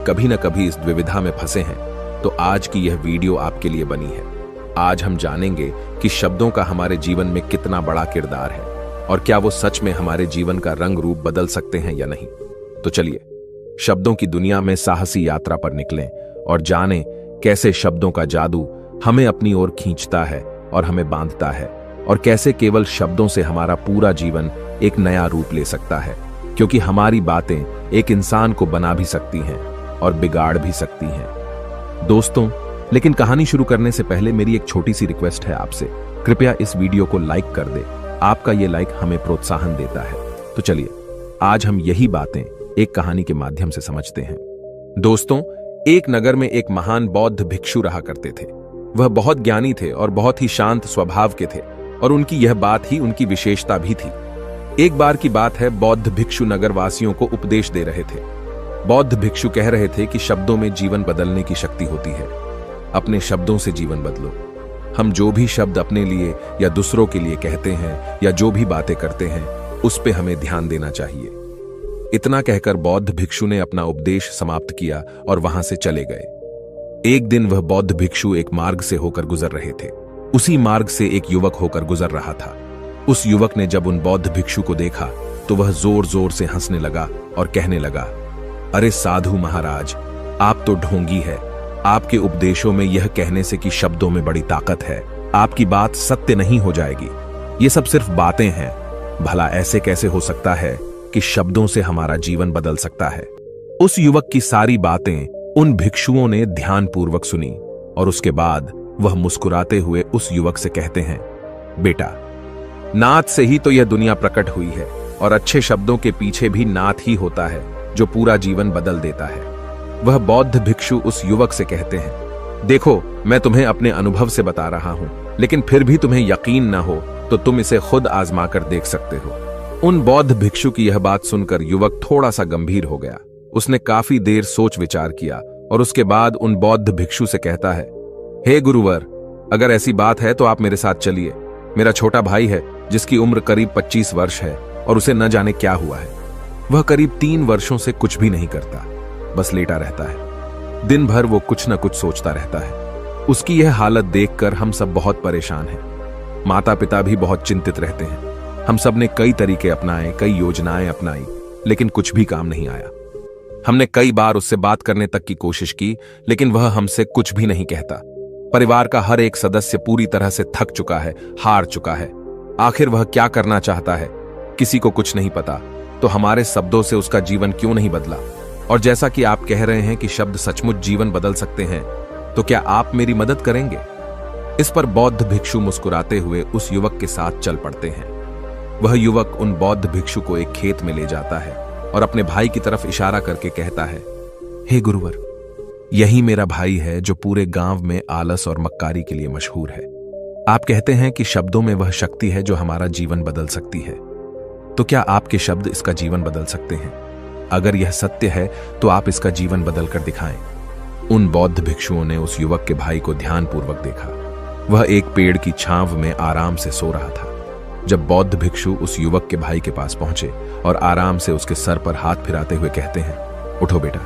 कभी न कभी इस द्विविधा में फंसे हैं, तो आज की यह वीडियो आपके लिए बनी है। आज हम जानेंगे कि शब्दों का हमारे जीवन में कितना बड़ा किरदार है और क्या वो सच में हमारे जीवन का रंग रूप बदल सकते हैं या नहीं। तो चलिए शब्दों की दुनिया में साहसी यात्रा पर निकलें और जानें कैसे शब्दों का जादू हमें अपनी ओर खींचता है और हमें बांधता है, और कैसे केवल शब्दों से हमारा पूरा जीवन एक नया रूप ले सकता है, क्योंकि हमारी बातें एक इंसान को बना भी सकती हैं और बिगाड़ भी सकती हैं। दोस्तों, लेकिन कहानी शुरू करने से पहले मेरी एक छोटी सी रिक्वेस्ट है आपसे, कृपया इस वीडियो को लाइक कर दे। आपका ये लाइक हमें प्रोत्साहन देता है। तो चलिए आज हम यही बातें एक कहानी के माध्यम से समझते हैं। दोस्तों, एक नगर में एक महान बौद्ध भिक्षु रहा करते थे। वह बहुत ज्ञानी थे और बहुत ही शांत स्वभाव के थे, और उनकी यह बात ही उनकी विशेषता भी थी। एक बार की बात है, बौद्ध भिक्षु नगर वासियों को उपदेश दे रहे थे। बौद्ध भिक्षु कह रहे थे कि शब्दों में जीवन बदलने की शक्ति होती है। अपने शब्दों से जीवन बदलो। हम जो भी शब्द अपने लिए या दूसरों के लिए कहते हैं या जो भी बातें करते हैं, उस पे हमें ध्यान देना चाहिए। इतना कहकर बौद्ध भिक्षु ने अपना उपदेश समाप्त किया और वहां से चले गए। एक दिन वह बौद्ध भिक्षु एक मार्ग से होकर गुजर रहे थे। उसी मार्ग से एक युवक होकर गुजर रहा था। उस युवक ने जब उन बौद्ध भिक्षु को देखा तो वह जोर जोर से हंसने लगा और कहने लगा, अरे साधु महाराज, आप तो ढोंगी है। आपके उपदेशों में यह कहने से कि शब्दों में बड़ी ताकत है, आपकी बात सत्य नहीं हो जाएगी। ये सब सिर्फ बातें हैं। भला ऐसे कैसे हो सकता है कि शब्दों से हमारा जीवन बदल सकता है। उस युवक की सारी बातें उन भिक्षुओं ने ध्यानपूर्वक सुनी, और उसके बाद वह मुस्कुराते हुए उस युवक से कहते हैं, बेटा, नाद से ही तो यह दुनिया प्रकट हुई है, और अच्छे शब्दों के पीछे भी नाद ही होता है जो पूरा जीवन बदल देता है। वह बौद्ध भिक्षु उस युवक से कहते हैं, देखो, मैं तुम्हें अपने अनुभव से बता रहा हूं, लेकिन फिर भी तुम्हें यकीन न हो तो तुम इसे खुद आजमा कर देख सकते हो। उन बौद्ध भिक्षु की यह बात सुनकर युवक थोड़ा सा गंभीर हो गया। उसने काफी देर सोच विचार किया और उसके बाद उन बौद्ध भिक्षु से कहता है, हे गुरुवर, अगर ऐसी बात है तो आप मेरे साथ चलिए। मेरा छोटा भाई है जिसकी उम्र करीब 25 वर्ष है और उसे न जाने क्या हुआ है। वह करीब 3 वर्षों से कुछ भी नहीं करता, बस लेटा रहता है। दिन भर वो कुछ न कुछ सोचता रहता है। उसकी यह हालत देखकर हम सब बहुत परेशान हैं। माता पिता भी बहुत चिंतित रहते हैं। हम सब ने कई तरीके अपनाए, कई योजनाएं अपनाई, लेकिन कुछ भी काम नहीं आया। हमने कई बार उससे बात करने तक की कोशिश की, लेकिन वह हमसे कुछ भी नहीं कहता। परिवार का हर एक सदस्य पूरी तरह से थक चुका है, हार चुका है। आखिर वह क्या करना चाहता है, किसी को कुछ नहीं पता। तो हमारे शब्दों से उसका जीवन क्यों नहीं बदला? और जैसा कि आप कह रहे हैं कि शब्द सचमुच जीवन बदल सकते हैं, तो क्या आप मेरी मदद करेंगे? इस पर बौद्ध भिक्षु मुस्कुराते हुए उस युवक के साथ चल पड़ते हैं। वह युवक उन बौद्ध भिक्षु को एक खेत में ले जाता है और अपने भाई की तरफ इशारा करके कहता है, हे गुरुवर, यही मेरा भाई है जो पूरे गांव में आलस और मक्कारी के लिए मशहूर है। आप कहते हैं कि शब्दों में वह शक्ति है जो हमारा जीवन बदल सकती है। तो क्या आपके शब्द इसका जीवन बदल सकते हैं? अगर यह सत्य है तो आप इसका जीवन बदल कर दिखाएं। उन बौद्ध भिक्षुओं ने उस युवक के भाई को ध्यानपूर्वक देखा। वह एक पेड़ की छांव में आराम से सो रहा था। जब बौद्ध भिक्षु उस युवक के भाई के पास पहुंचे और आराम से उसके सर पर हाथ फिराते हुए कहते हैं, उठो बेटा,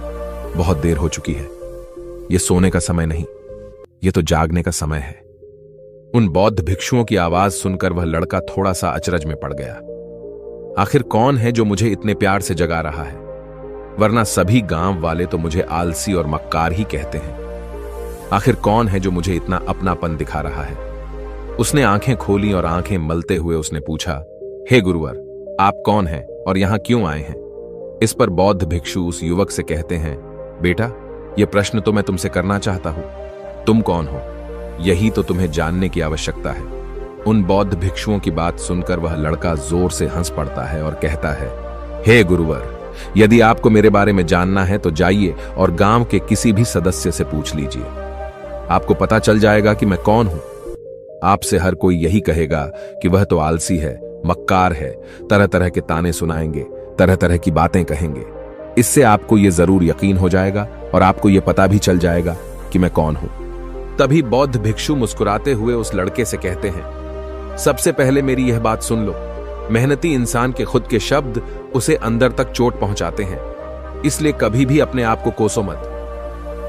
बहुत देर हो चुकी है। यह सोने का समय नहीं, यह तो जागने का समय है। उन बौद्ध भिक्षुओं की आवाज सुनकर वह लड़का थोड़ा सा अचरज में पड़ गया। आखिर कौन है जो मुझे इतने प्यार से जगा रहा है? वरना सभी गांव वाले तो मुझे आलसी और मक्कार ही कहते हैं। आखिर कौन है जो मुझे इतना अपनापन दिखा रहा है? उसने आंखें खोली और आंखें मलते हुए उसने पूछा, हे गुरुवर, आप कौन हैं और यहां क्यों आए हैं? इस पर बौद्ध भिक्षु उस युवक से कहते हैं, बेटा, यह प्रश्न तो मैं तुमसे करना चाहता हूं। तुम कौन हो, यही तो तुम्हें जानने की आवश्यकता है। उन बौद्ध भिक्षुओं की बात सुनकर वह लड़का जोर से हंस पड़ता है और कहता है, हे गुरुवर, यदि आपको मेरे बारे में जानना है तो जाइए और गांव के किसी भी सदस्य से पूछ लीजिए। आपको पता चल जाएगा कि मैं कौन हूं। आपसे हर कोई यही कहेगा कि वह तो आलसी है, मक्कार है, तरह तरह के ताने सुनाएंगे, तरह तरह की बातें कहेंगे। इससे आपको यह जरूर यकीन हो जाएगा और आपको यह पता भी चल जाएगा कि मैं कौन हूं। तभी बौद्ध भिक्षु मुस्कुराते हुए उस लड़के से कहते हैं, सबसे पहले मेरी यह बात सुन लो। मेहनती इंसान के खुद के शब्द उसे अंदर तक चोट पहुंचाते हैं। इसलिए कभी भी अपने आप को कोसो मत,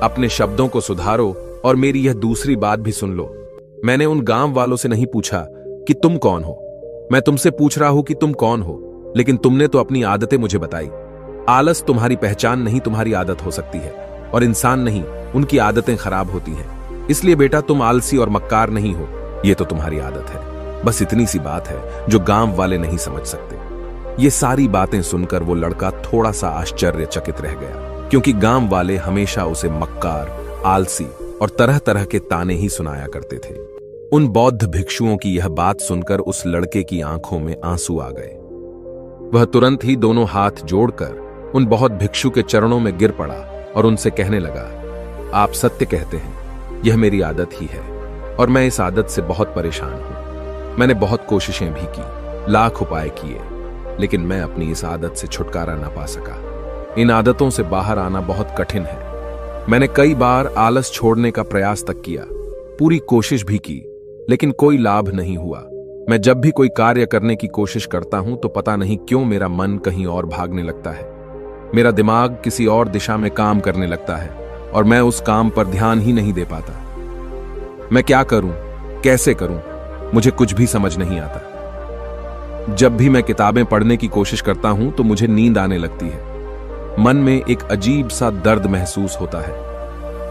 अपने शब्दों को सुधारो। और मेरी यह दूसरी बात भी सुन लो, मैंने उन गांव वालों से नहीं पूछा कि तुम कौन हो, मैं तुमसे पूछ रहा हूं कि तुम कौन हो। लेकिन तुमने तो अपनी आदतें मुझे बताई। आलस तुम्हारी पहचान नहीं, तुम्हारी आदत हो सकती है, और इंसान नहीं, उनकी आदतें खराब होती हैं। इसलिए बेटा तुम आलसी और मक्कार नहीं हो, यह तो तुम्हारी आदत है। बस इतनी सी बात है जो गांव वाले नहीं समझ सकते। ये सारी बातें सुनकर वो लड़का थोड़ा सा आश्चर्यचकित रह गया, क्योंकि गांव वाले हमेशा उसे मक्कार, आलसी और तरह तरह के ताने ही सुनाया करते थे। उन बौद्ध भिक्षुओं की यह बात सुनकर उस लड़के की आंखों में आंसू आ गए। वह तुरंत ही दोनों हाथ जोड़कर उन बौद्ध भिक्षु के चरणों में गिर पड़ा और उनसे कहने लगा, आप सत्य कहते हैं, यह मेरी आदत ही है और मैं इस आदत से बहुत परेशान हूं। मैंने बहुत कोशिशें भी की, लाख उपाय किए, लेकिन मैं अपनी इस आदत से छुटकारा ना पा सका। इन आदतों से बाहर आना बहुत कठिन है। मैंने कई बार आलस छोड़ने का प्रयास तक किया, पूरी कोशिश भी की, लेकिन कोई लाभ नहीं हुआ। मैं जब भी कोई कार्य करने की कोशिश करता हूं तो पता नहीं क्यों मेरा मन कहीं और भागने लगता है। मेरा दिमाग किसी और दिशा में काम करने लगता है और मैं उस काम पर ध्यान ही नहीं दे पाता। मैं क्या करूं, कैसे करूं, मुझे कुछ भी समझ नहीं आता। जब भी मैं किताबें पढ़ने की कोशिश करता हूं तो मुझे नींद आने लगती है। मन में एक अजीब सा दर्द महसूस होता है।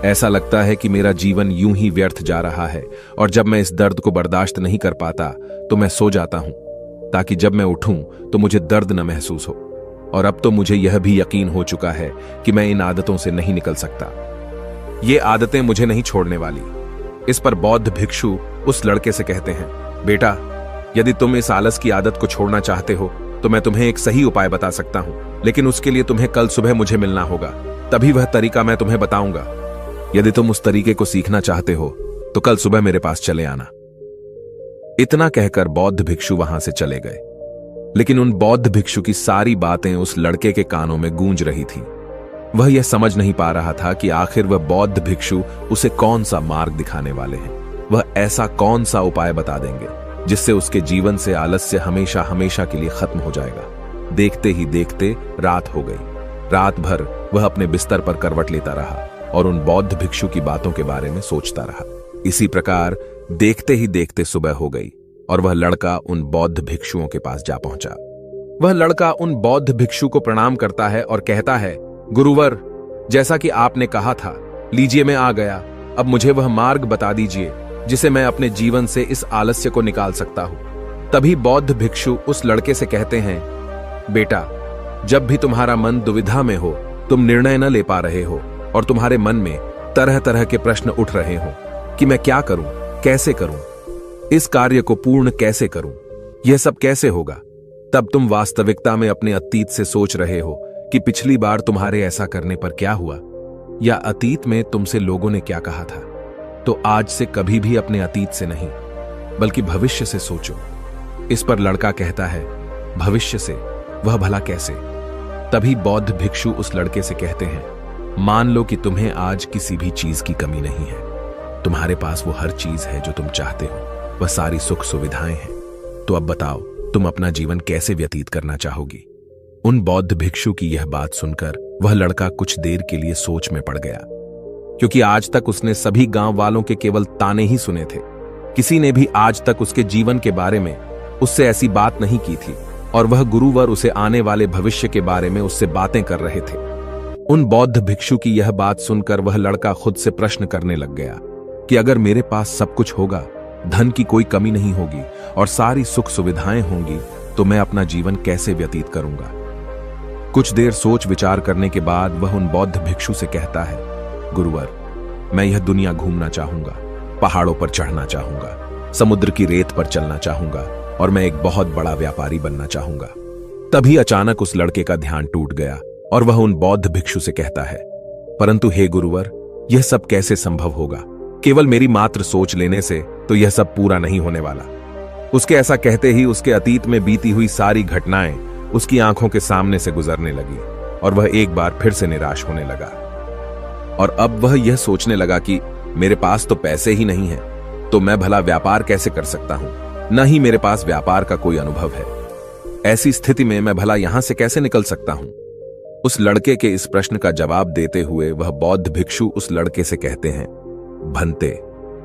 ऐसा लगता है कि मेरा जीवन यूं ही व्यर्थ जा रहा है, और जब मैं इस दर्द को बर्दाश्त नहीं कर पाता तो मैं सो जाता हूं, ताकि जब मैं उठूं तो मुझे दर्द न महसूस हो। और अब तो मुझे यह भी यकीन हो चुका है कि मैं इन आदतों से नहीं निकल सकता। ये आदतें मुझे नहीं छोड़ने वाली। इस पर बौद्ध भिक्षु उस लड़के से कहते हैं, बेटा, यदि तुम इस आलस की आदत को छोड़ना चाहते हो तो मैं तुम्हें एक सही उपाय बता सकता हूं, लेकिन उसके लिए तुम्हें कल सुबह मुझे मिलना होगा, तभी वह तरीका मैं तुम्हें बताऊंगा। यदि तुम उस तरीके को सीखना चाहते हो तो कल सुबह मेरे पास चले आना। इतना कहकर बौद्ध भिक्षु वहां से चले गए। लेकिन उन बौद्ध भिक्षु की सारी बातें उस लड़के के कानों में गूंज रही थी। वह यह समझ नहीं पा रहा था कि आखिर वह बौद्ध भिक्षु उसे कौन सा मार्ग दिखाने वाले हैं। वह ऐसा कौन सा उपाय बता देंगे जिससे उसके जीवन से आलस्य हमेशा हमेशा के लिए खत्म हो जाएगा। देखते ही देखते रात हो गई। रात भर वह अपने बिस्तर पर करवट लेता रहा और उन बौद्ध भिक्षु की बातों के बारे में सोचता रहा। इसी प्रकार देखते ही देखते सुबह हो गई और वह लड़का उन बौद्ध भिक्षुओं के पास जा पहुंचा। वह लड़का उन बौद्ध भिक्षु को प्रणाम करता है और कहता है, गुरुवर, जैसा कि आपने कहा था, लीजिए मैं आ गया। अब मुझे वह मार्ग बता दीजिए जिसे मैं अपने जीवन से इस आलस्य को निकाल सकता हूं। तभी बौद्ध भिक्षु उस लड़के से कहते हैं, बेटा, जब भी तुम्हारा मन दुविधा में हो, तुम निर्णय न ले पा रहे हो और तुम्हारे मन में तरह तरह के प्रश्न उठ रहे हो कि मैं क्या करूं, कैसे करूं, इस कार्य को पूर्ण कैसे करूं, यह सब कैसे होगा, तब तुम वास्तविकता में अपने अतीत से सोच रहे हो कि पिछली बार तुम्हारे ऐसा करने पर क्या हुआ, या अतीत में तुमसे लोगों ने क्या कहा था। तो आज से कभी भी अपने अतीत से नहीं, बल्कि भविष्य से सोचो। इस पर लड़का कहता है, भविष्य से? वह भला कैसे? तभी बौद्ध भिक्षु उस लड़के से कहते हैं, मान लो कि तुम्हें आज किसी भी चीज की कमी नहीं है। तुम्हारे पास वो हर चीज है जो तुम चाहते हो, वह सारी सुख सुविधाएं हैं। तो अब बताओ, तुम अपना जीवन कैसे व्यतीत करना चाहोगी? उन बौद्ध भिक्षु की यह बात सुनकर वह लड़का कुछ देर के लिए सोच में पड़ गया, क्योंकि आज तक उसने सभी गांव वालों के केवल ताने ही सुने थे। किसी ने भी आज तक उसके जीवन के बारे में उससे ऐसी बात नहीं की थी, और वह गुरुवर उसे आने वाले भविष्य के बारे में उससे बातें कर रहे थे। उन बौद्ध भिक्षु की यह बात सुनकर वह लड़का खुद से प्रश्न करने लग गया कि अगर मेरे पास सब कुछ होगा, धन की कोई कमी नहीं होगी और सारी सुख सुविधाएं होंगी, तो मैं अपना जीवन कैसे व्यतीत करूंगा? कुछ देर सोच विचार करने के बाद वह उन बौद्ध भिक्षु से कहता है, गुरुवर, मैं यह दुनिया घूमना चाहूंगा, पहाड़ों पर चढ़ना चाहूंगा, समुद्र की रेत पर चलना चाहूंगा और मैं एक बहुत बड़ा व्यापारी बनना चाहूंगा। तभी अचानक उस लड़के का ध्यान टूट गया और वह उन बौद्ध भिक्षु से कहता है, परंतु हे गुरुवर, यह सब कैसे संभव होगा? केवल मेरी मात्र सोच लेने से तो यह सब पूरा नहीं होने वाला। उसके ऐसा कहते ही उसके अतीत में बीती हुई सारी घटनाएं उसकी आंखों के सामने से गुजरने लगी और वह एक बार फिर से निराश होने लगा। और अब वह यह सोचने लगा कि मेरे पास तो पैसे ही नहीं है, तो मैं भला व्यापार कैसे कर सकता हूं? न ही मेरे पास व्यापार का कोई अनुभव है। ऐसी स्थिति में मैं भला यहां से कैसे निकल सकता हूं? उस लड़के के इस प्रश्न का जवाब देते हुए वह बौद्ध भिक्षु उस लड़के से कहते हैं, भंते,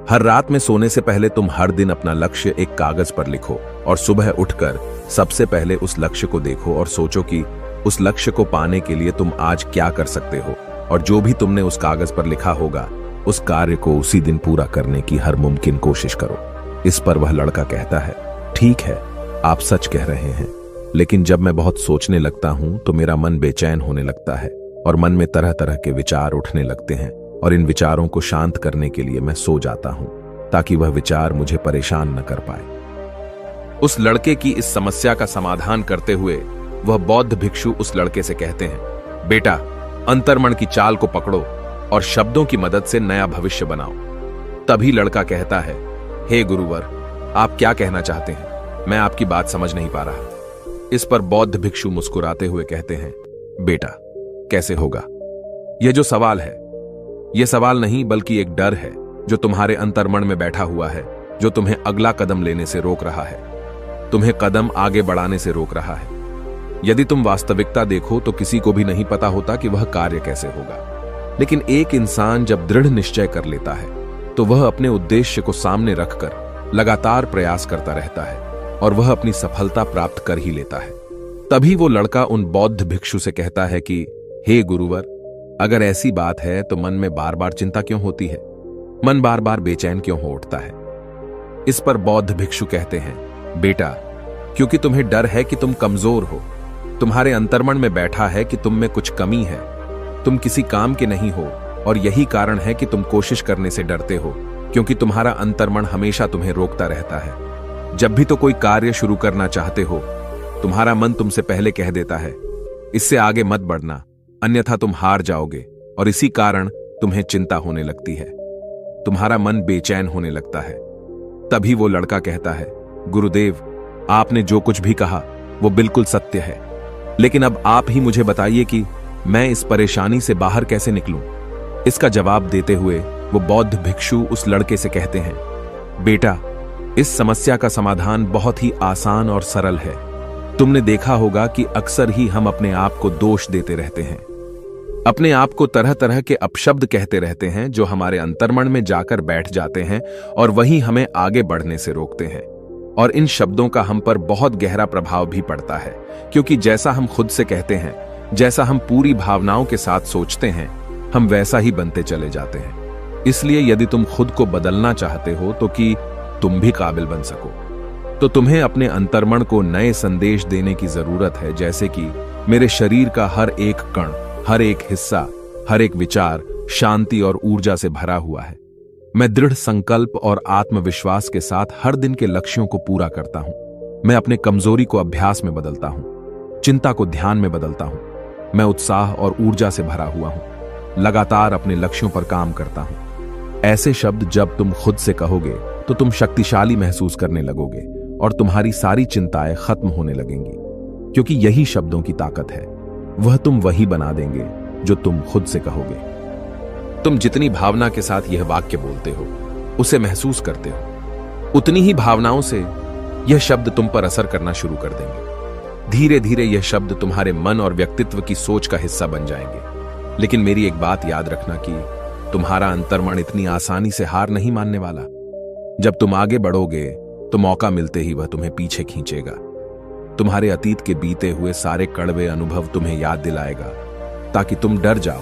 हर रात में सोने से पहले तुम हर दिन अपना लक्ष्य एक कागज पर लिखो और सुबह उठकर सबसे पहले उस लक्ष्य को देखो और सोचो कि उस लक्ष्य को पाने के लिए तुम आज क्या कर सकते हो, और जो भी तुमने उस कागज पर लिखा होगा उस कार्य को उसी दिन पूरा करने की हर मुमकिन कोशिश करो। इस पर वह लड़का कहता है, ठीक है, आप सच कह रहे हैं, लेकिन जब मैं बहुत सोचने लगता हूं तो मेरा मन बेचैन होने लगता है और मन में तरह तरह के विचार उठने लगते हैं, और इन विचारों को शांत करने के लिए मैं सो जाता हूं ताकि वह विचार मुझे परेशान न कर पाए। उस लड़के की इस समस्या का समाधान करते हुए वह बौद्ध भिक्षु उस लड़के से कहते हैं, बेटा, अंतर्मन की चाल को पकड़ो और शब्दों की मदद से नया भविष्य बनाओ। तभी लड़का कहता है, हे गुरुवर, आप क्या कहना चाहते हैं? मैं आपकी बात समझ नहीं पा रहा। इस पर बौद्ध भिक्षु मुस्कुराते हुए कहते हैं, बेटा, कैसे होगा? यह जो सवाल है, यह सवाल नहीं बल्कि एक डर है जो तुम्हारे अंतर्मन में बैठा हुआ है, जो तुम्हें अगला कदम लेने से रोक रहा है, तुम्हें कदम आगे बढ़ाने से रोक रहा है। यदि तुम वास्तविकता देखो तो किसी को भी नहीं पता होता कि वह कार्य कैसे होगा, लेकिन एक इंसान जब दृढ़ निश्चय कर लेता है तो वह अपने उद्देश्य को सामने रखकर लगातार प्रयास करता रहता है और वह अपनी सफलता प्राप्त कर ही लेता है। तभी वो लड़का उन बौद्ध भिक्षु से कहता है कि हे गुरुवर, अगर ऐसी बात है तो मन में बार बार चिंता क्यों होती है? मन बार बार बेचैन क्यों हो उठता है? इस पर बौद्ध भिक्षु कहते हैं, बेटा, क्योंकि तुम्हें डर है कि तुम कमजोर हो। तुम्हारे अंतर्मन में बैठा है कि तुम में कुछ कमी है, तुम किसी काम के नहीं हो, और यही कारण है कि तुम कोशिश करने से डरते हो, क्योंकि तुम्हारा अंतर्मन हमेशा तुम्हें रोकता रहता है। जब भी तो कोई कार्य शुरू करना चाहते हो, तुम्हारा मन तुमसे पहले कह देता है, इससे आगे मत बढ़ना, अन्यथा तुम हार जाओगे, और इसी कारण तुम्हें चिंता होने लगती है, तुम्हारा मन बेचैन होने लगता है। तभी वो लड़का कहता है, गुरुदेव, आपने जो कुछ भी कहा वो बिल्कुल सत्य है, लेकिन अब आप ही मुझे बताइए कि मैं इस परेशानी से बाहर कैसे निकलूं? इसका जवाब देते हुए वो बौद्ध भिक्षु उस लड़के से कहते हैं, बेटा, इस समस्या का समाधान बहुत ही आसान और सरल है। तुमने देखा होगा कि अक्सर ही हम अपने आप को दोष देते रहते हैं, अपने आप को तरह तरह के अपशब्द कहते रहते हैं जो हमारे अंतर्मन में जाकर बैठ जाते हैं और वही हमें आगे बढ़ने से रोकते हैं। और इन शब्दों का हम पर बहुत गहरा प्रभाव भी पड़ता है, क्योंकि जैसा हम खुद से कहते हैं, जैसा हम पूरी भावनाओं के साथ सोचते हैं, हम वैसा ही बनते चले जाते हैं। इसलिए यदि तुम खुद को बदलना चाहते हो तो कि तुम भी काबिल बन सको, तो तुम्हें अपने अंतर्मन को नए संदेश देने की जरूरत है, जैसे कि मेरे शरीर का हर एक कण, हर एक हिस्सा, हर एक विचार शांति और ऊर्जा से भरा हुआ है। मैं दृढ़ संकल्प और आत्मविश्वास के साथ हर दिन के लक्ष्यों को पूरा करता हूं। मैं अपने कमजोरी को अभ्यास में बदलता हूं, चिंता को ध्यान में बदलता हूं। मैं उत्साह और ऊर्जा से भरा हुआ हूं, लगातार अपने लक्ष्यों पर काम करता हूं। ऐसे शब्द जब तुम खुद से कहोगे तो तुम शक्तिशाली महसूस करने लगोगे और तुम्हारी सारी चिंताएं खत्म होने लगेंगी, क्योंकि यही शब्दों की ताकत है। वह तुम वही बना देंगे जो तुम खुद से कहोगे। तुम जितनी भावना के साथ यह वाक्य बोलते हो, उसे महसूस करते हो, उतनी ही भावनाओं से यह शब्द तुम पर असर करना शुरू कर देंगे। धीरे धीरे यह शब्द तुम्हारे मन और व्यक्तित्व की सोच का हिस्सा बन जाएंगे। लेकिन मेरी एक बात याद रखना कि तुम्हारा अंतर्मन इतनी आसानी से हार नहीं मानने वाला। जब तुम आगे बढ़ोगे तो मौका मिलते ही वह तुम्हें पीछे खींचेगा। तुम्हारे अतीत के बीते हुए सारे कड़वे अनुभव तुम्हें याद दिलाएगा, ताकि तुम डर जाओ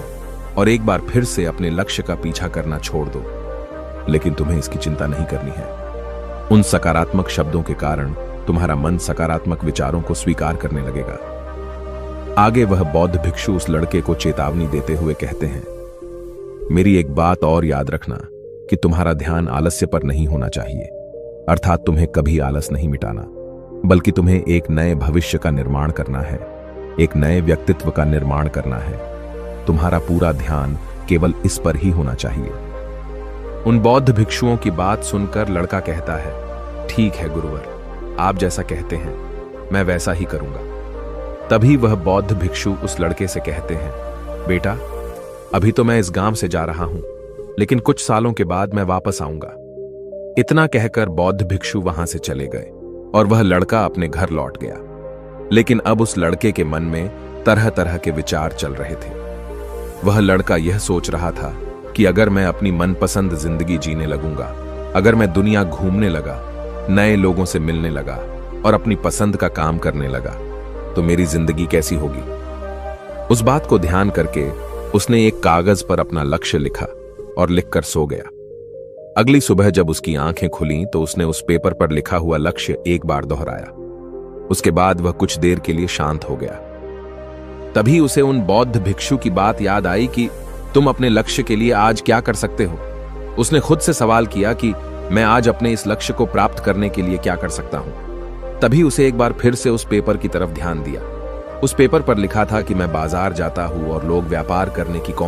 और एक बार फिर से अपने लक्ष्य का पीछा करना छोड़ दो। लेकिन तुम्हें इसकी चिंता नहीं करनी है। उन सकारात्मक शब्दों के कारण तुम्हारा मन सकारात्मक विचारों को स्वीकार करने लगेगा। आगे वह बौद्ध भिक्षु उस लड़के को चेतावनी देते हुए कहते हैं, मेरी एक बात और याद रखना कि तुम्हारा ध्यान आलस्य पर नहीं होना चाहिए, अर्थात तुम्हें कभी आलस नहीं मिटाना, बल्कि तुम्हें एक नए भविष्य का निर्माण करना है, एक नए व्यक्तित्व का निर्माण करना है। तुम्हारा पूरा ध्यान केवल इस पर ही होना चाहिए। उन बौद्ध भिक्षुओं की बात सुनकर लड़का कहता है, ठीक है गुरुवर, आप जैसा कहते हैं मैं वैसा ही करूंगा। तभी वह बौद्ध भिक्षु उस लड़के से कहते हैं, बेटा, अभी तो मैं इस गांव से जा रहा हूं, लेकिन कुछ सालों के बाद मैं वापस आऊंगा। इतना कहकर बौद्ध भिक्षु वहां से चले गए और वह लड़का अपने घर लौट गया। लेकिन अब उस लड़के के मन में तरह तरह के विचार चल रहे थे। वह लड़का यह सोच रहा था कि अगर मैं अपनी मनपसंद जिंदगी जीने लगूंगा, अगर मैं दुनिया घूमने लगा, नए लोगों से मिलने लगा और अपनी पसंद का काम करने लगा, तो मेरी जिंदगी कैसी होगी। उस बात को ध्यान करके उसने एक कागज पर अपना लक्ष्य लिखा और लिखकर सो गया। अगली सुबह जब उसकी आंखें खुलीं तो उसने उस पेपर पर लिखा हुआ लक्ष्य एक बार दोहराया। उसके बाद वह कुछ देर के लिए शांत हो गया। तभी उसे उन बौद्ध भिक्षु की बात याद आई कि तुम अपने लक्ष्य के लिए आज क्या कर सकते हो। उसने खुद से सवाल किया कि मैं आज अपने इस लक्ष्य को प्राप्त करने के लिए क्या कर सकता हूं। तभी उसे एक बार फिर से उस पेपर की तरफ ध्यान दिया। उस पेपर पर लिखा था कि मैं बाजार जाता हूं और लोग व्यापार करने की कौन